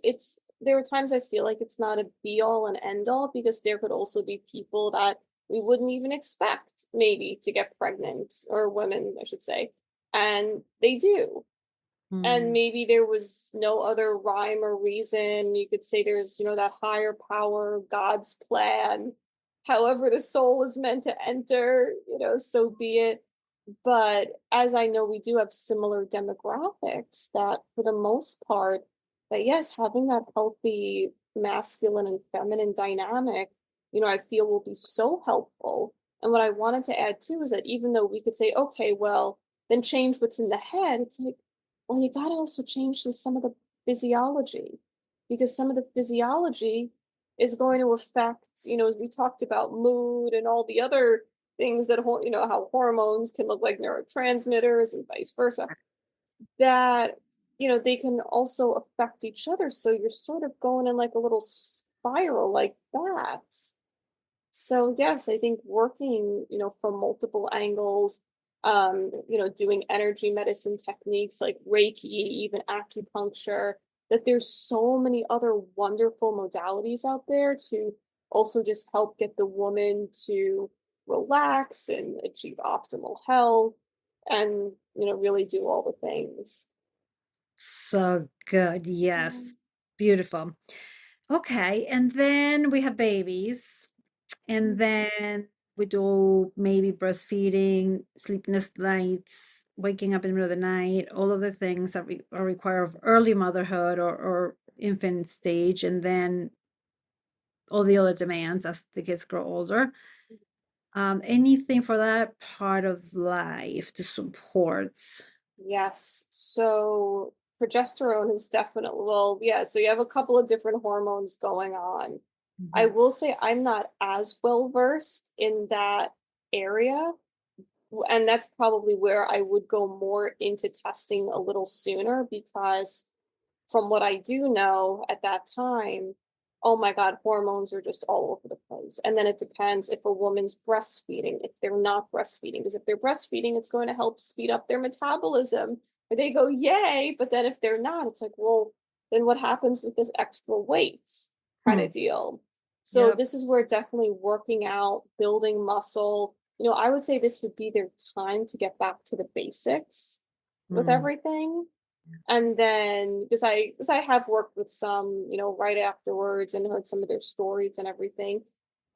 B: there are times I feel like it's not a be all and end all because there could also be people that we wouldn't even expect maybe to get pregnant, or women, I should say, and they do. And
A: Mm,
B: maybe there was no other rhyme or reason. You could say there's, that higher power, God's plan. However, the soul was meant to enter, so be it. But as I know, we do have similar demographics that, for the most part, that yes, having that healthy masculine and feminine dynamic, I feel will be so helpful. And what I wanted to add too is that even though we could say, okay, well, then change what's in the head, it's like, well, you got to also change some of the physiology, because some of the physiology is going to affect, as we talked about, mood and all the other things that how hormones can look like neurotransmitters and vice versa, that they can also affect each other, so you're sort of going in like a little spiral like that. So yes, I think working, from multiple angles, doing energy medicine techniques like Reiki, even acupuncture, that there's so many other wonderful modalities out there to also just help get the woman to relax and achieve optimal health and, really do all the things.
A: so good.
B: Mm.
A: Yes. Beautiful. Okay. And then we have babies. And then we do maybe breastfeeding, sleepless nights, waking up in the middle of the night, all of the things that are required of early motherhood or infant stage, and then all the other demands as the kids grow older. Anything for that part of life to support.
B: Yes. So progesterone is definitely, well, yeah, so you have a couple of different hormones going on. I
A: Mhm.
B: will say I'm not as well versed in that area, and that's probably where I would go more into testing a little sooner, because from what I do know at that time, oh my God, hormones are just all over the place. And then it depends if a woman's breastfeeding, if they're not breastfeeding, because if they're breastfeeding, it's going to help speed up their metabolism. Or they go, yay. But then if they're not, it's like, well, then what happens with this extra weight kind
A: Hmm.
B: of deal? So
A: Yep.
B: this is where definitely working out, building muscle, I would say this would be their time to get back to the basics with
A: Mm.
B: everything. And then because I have worked with some, right afterwards, and heard some of their stories and everything.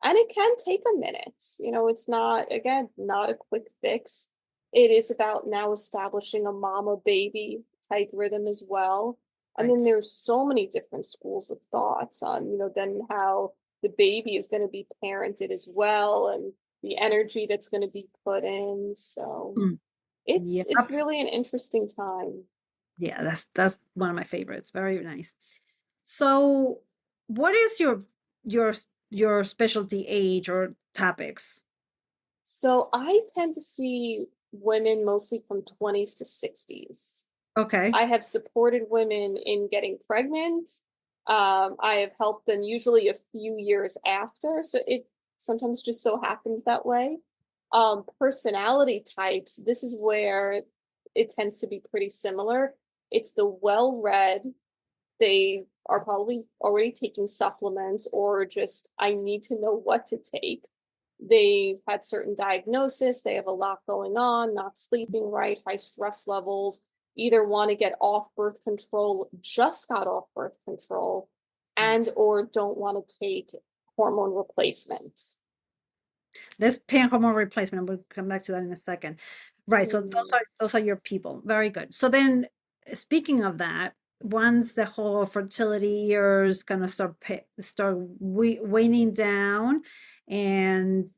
B: And it can take a minute. It's not, again, not a quick fix. It is about now establishing a mama baby type rhythm as well. And then
A: Right.
B: there's so many different schools of thoughts on, then how the baby is going to be parented as well and the energy that's going to be put in. So
A: Mm.
B: it's
A: Yep.
B: really an interesting time.
A: Yeah, that's one of my favorites. Very nice. So, what is your your specialty age or topics?
B: So I tend to see women mostly from 20s to 60s.
A: Okay.
B: I have supported women in getting pregnant. I have helped them usually a few years after. So it sometimes just so happens that way. Personality types, this is where it tends to be pretty similar. It's the well-read. They are probably already taking supplements or just, I need to know what to take. They've had certain diagnosis, they have a lot going on, not sleeping right, high stress levels, either want to get off birth control, just got off birth control, and
A: Right.
B: or don't want to take hormone replacement.
A: Let's pay hormone replacement. We'll come back to that in a second. Right. So
B: Mhm.
A: those are your people. Very good. So then, speaking of that, once the whole fertility years kind of start waning down, and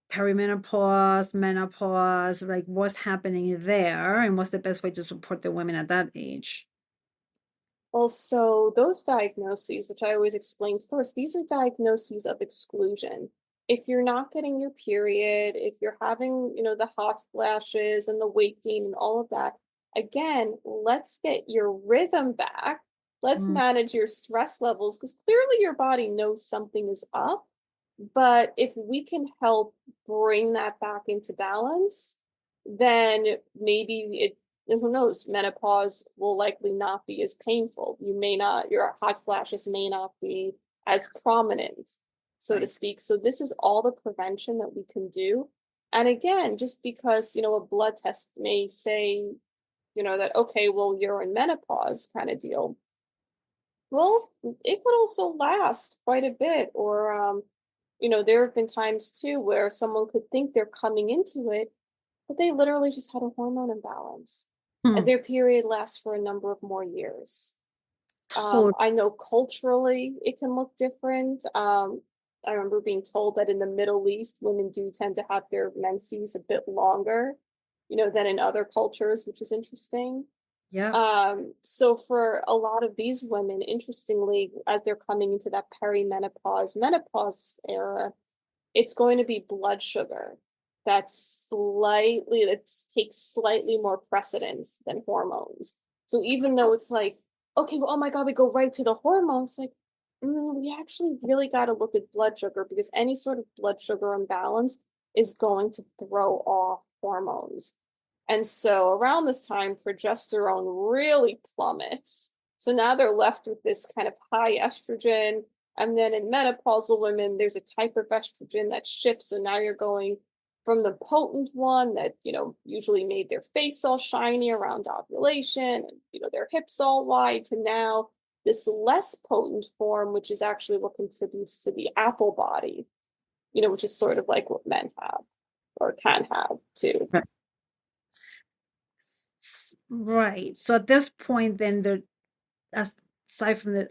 A: perimenopause, menopause, like what's happening there, and what's the best way to support the women at that age?
B: Also, those diagnoses, which I always explain first, these are diagnoses of exclusion. If you're not getting your period, if you're having, the hot flashes and the weight gain and all of that, again, let's get your rhythm back. Let's
A: Mm,
B: manage your stress levels because clearly your body knows something is up. But if we can help bring that back into balance, then maybe and who knows, menopause will likely not be as painful. You may not, your hot flashes may not be as prominent, so to
A: right.
B: speak. So this is all the prevention that we can do. And again, just because, a blood test may say, that, okay, well, you're in menopause kind of deal. Well, it could also last quite a bit. Or, there have been times too where someone could think they're coming into it, but they literally just had a hormone imbalance. And
A: Hmm.
B: their period lasts for a number of more years.
A: Tot-
B: I know culturally it can look different. I remember being told that in the Middle East, women do tend to have their menses a bit longer, than in other cultures, which is interesting.
A: yeah.
B: So for a lot of these women, interestingly, as they're coming into that perimenopause, menopause era, it's going to be blood sugar that takes slightly more precedence than hormones. So even though it's like, okay, well, oh my God, we go right to the hormones, like, we actually really got to look at blood sugar because any sort of blood sugar imbalance is going to throw off hormones. And so around this time, progesterone really plummets. So now they're left with this kind of high estrogen. And then in menopausal women, there's a type of estrogen that shifts. So now you're going from the potent one that, usually made their face all shiny around ovulation and, their hips all wide to now this less potent form, which is actually what contributes to the apple body, which is sort of like what men have or can have too.
A: Right. Right. So at this point, then aside from the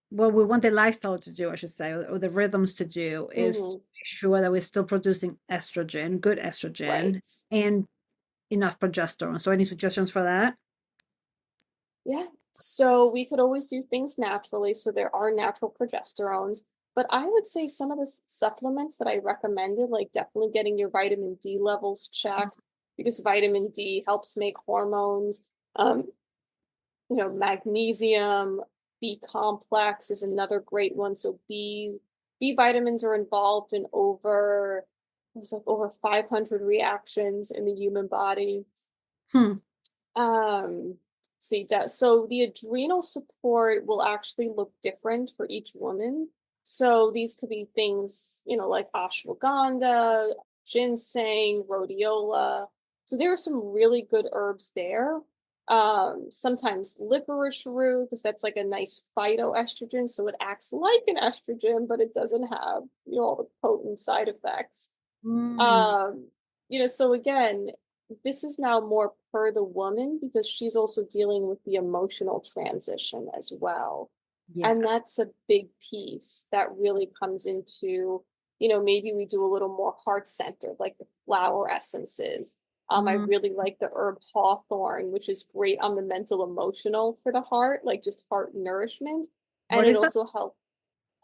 A: what we want the lifestyle to do, I should say, or the rhythms to do, is to
B: Hmm.
A: make sure that we're still producing estrogen, good estrogen,
B: Right.
A: and enough progesterone. So any suggestions for that?
B: Yeah. So we could always do things naturally. So there are natural progesterones. But I would say some of the supplements that I recommended, like definitely getting your vitamin D levels checked, because vitamin D helps make hormones. Um, magnesium, B complex is another great one. So B vitamins are involved in there's like over 500 reactions in the human body.
A: Hmm.
B: See, so the adrenal support will actually look different for each woman. So these could be things, like ashwagandha, ginseng, rhodiola. So there are some really good herbs there. Sometimes licorice root, because that's like a nice phytoestrogen, so it acts like an estrogen, but it doesn't have, all the potent side effects.
A: Mm.
B: Um, so again, this is now more per the woman because she's also dealing with the emotional transition as well. And
A: Yes.
B: that's a big piece that really comes into, maybe we do a little more heart centered, like the flower essences. I
A: Mm.
B: really like the herb hawthorn, which is great on the mental emotional for the heart, like just heart nourishment. And
A: What
B: it
A: is that?
B: also helps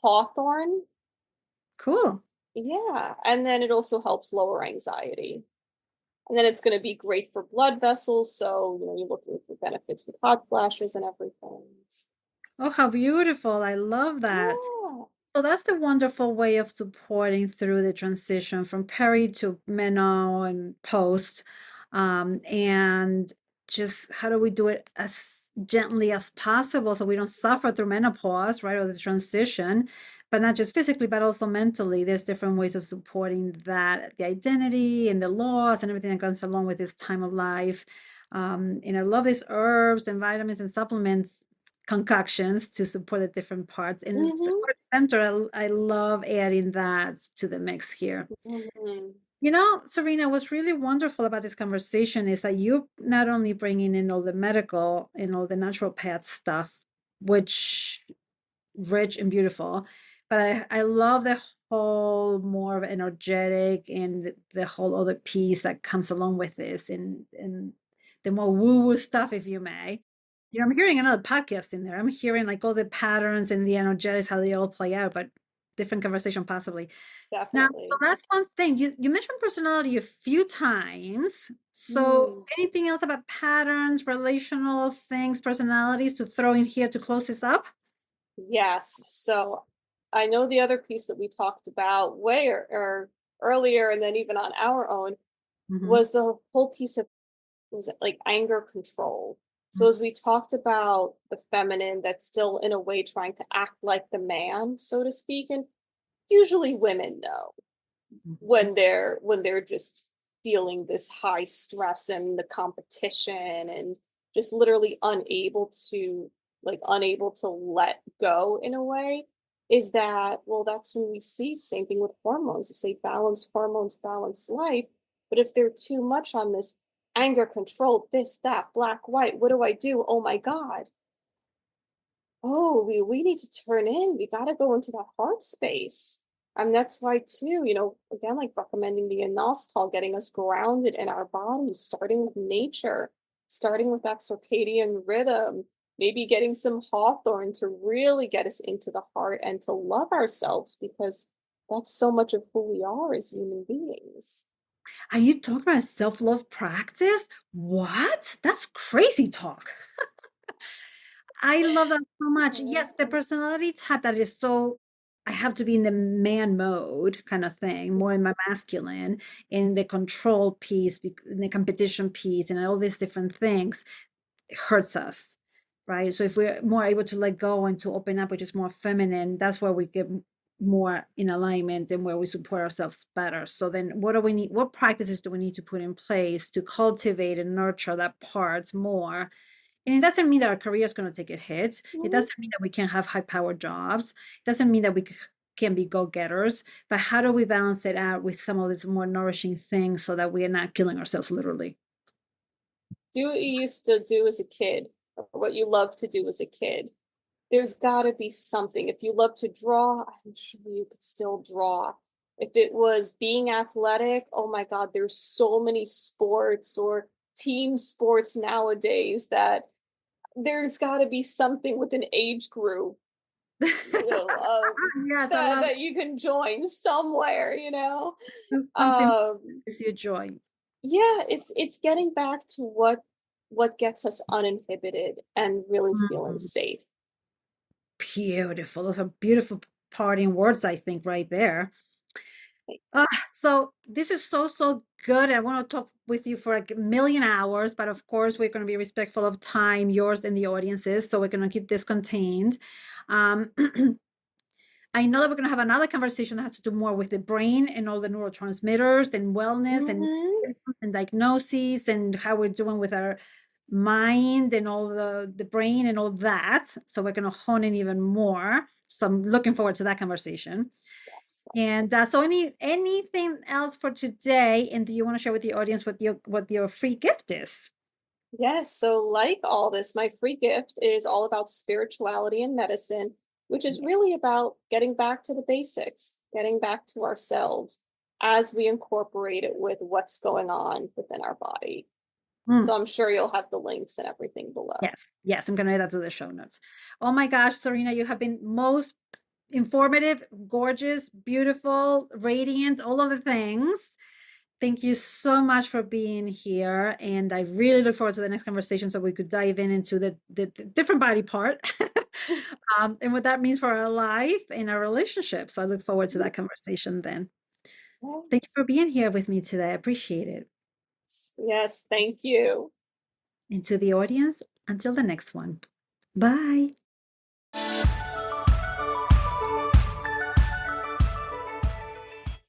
B: hawthorn.
A: Cool.
B: Yeah. And then it also helps lower anxiety. And then it's going to be great for blood vessels. So, you're looking for benefits with hot flashes and everything.
A: Oh, how beautiful. I love that.
B: Yeah.
A: So that's the wonderful way of supporting through the transition from peri to meno and post. And just how do we do it as gently as possible so we don't suffer through menopause, right? Or the transition, but not just physically, but also mentally. There's different ways of supporting that, the identity and the loss and everything that comes along with this time of life. And I love these herbs and vitamins and supplements concoctions to support the different parts. And
B: Hmm.
A: support center, I love adding that to the mix here.
B: Hmm.
A: You know, Serena, what's really wonderful about this conversation is that you not only bringing in all the medical and all the naturopath stuff, which rich and beautiful, but I love the whole more of energetic and the whole other piece that comes along with this and the more woo-woo stuff, if you may. You know, I'm hearing another podcast in there. I'm hearing like all the patterns and the energetics, how they all play out, but different conversation possibly. Now, so
B: Definitely.
A: that's one thing. You mentioned personality a few times. So
B: Mm.
A: anything else about patterns, relational things, personalities to throw in here to close this up?
B: Yes. So I know the other piece that we talked about way or earlier, and then even on our own,
A: Mhm.
B: was the whole piece of was it like anger control. So
A: Mm,
B: as we talked about the feminine that's still in a way trying to act like the man, so to speak, and usually women know
A: mhm.
B: when they're just feeling this high stress and the competition and just literally unable to let go in a way is that, well, that's when we see same thing with hormones. You say balanced hormones, balanced life, but if they're too much on this anger control, this, that, black, white, what do I do? Oh my God. Oh, we need to turn in. We got to go into that heart space. And that's why too, again, like recommending the inositol, getting us grounded in our bodies, starting with nature, starting with that circadian rhythm, maybe getting some hawthorn to really get us into the heart and to love ourselves because that's so much of who we are as human beings.
A: Are you talking about a self-love practice? What? That's crazy talk. I love that so much.
B: Mhm.
A: Yes, the personality type that is so I have to be in the man mode kind of thing, more in my masculine, in the control piece, in the competition piece, and all these different things. It hurts us, right? So if we're more able to let go and to open up, which is more feminine, that's where we get more in alignment and where we support ourselves better. So then what do we need? What practices do we need to put in place to cultivate and nurture that part more? And it doesn't mean that our career is going to take a hit. It
B: Mhm.
A: doesn't mean that we can't have high powered jobs. It doesn't mean that we can be go getters. But how do we balance it out with some of these more nourishing things so that we are not killing ourselves literally?
B: Do what you used to do as a kid, or what you love to do as a kid. There's gotta be something. If you love to draw, I'm sure you could still draw. If it was being athletic, oh my God, there's so many sports or team sports nowadays that there's gotta be something with an age group,
A: Yes, I
B: that
A: love
B: that you can join somewhere.
A: something that
B: Um,
A: gives you joy.
B: yeah, it's getting back to what gets us uninhibited and really feeling
A: Mm,
B: safe.
A: beautiful. Those are beautiful parting words, I think, right there. Uh, so this is so, so good. I want to talk with you for like a million hours, but of course, we're going to be respectful of time, yours and the audience's. So we're going to keep this contained. Um, I know that we're going to have another conversation that has to do more with the brain and all the neurotransmitters and wellness and
B: Hmm.
A: symptoms and diagnoses and how we're doing with our mind and all the brain and all that. So we're going to hone in even more. So I'm looking forward to that conversation.
B: Yes.
A: And so anything else for today? And do you want to share with the audience what your free gift is?
B: Yes, so like all this, my free gift is all about spirituality and medicine, which is
A: Yeah.
B: really about getting back to the basics, getting back to ourselves as we incorporate it with what's going on within our body.
A: Mm,
B: So I'm sure you'll have the links and everything below.
A: yes, yes, I'm gonna add that to the show notes. Oh my gosh, Serena, you have been most informative, gorgeous, beautiful, radiant, all of the things. Thank you so much for being here. And I really look forward to the next conversation so we could dive in into the different body part and what that means for our life and our relationship. So I look forward to that conversation then. Thank you for being here with me today. I appreciate it.
B: Yes, thank you.
A: And to the audience, until the next one. Bye.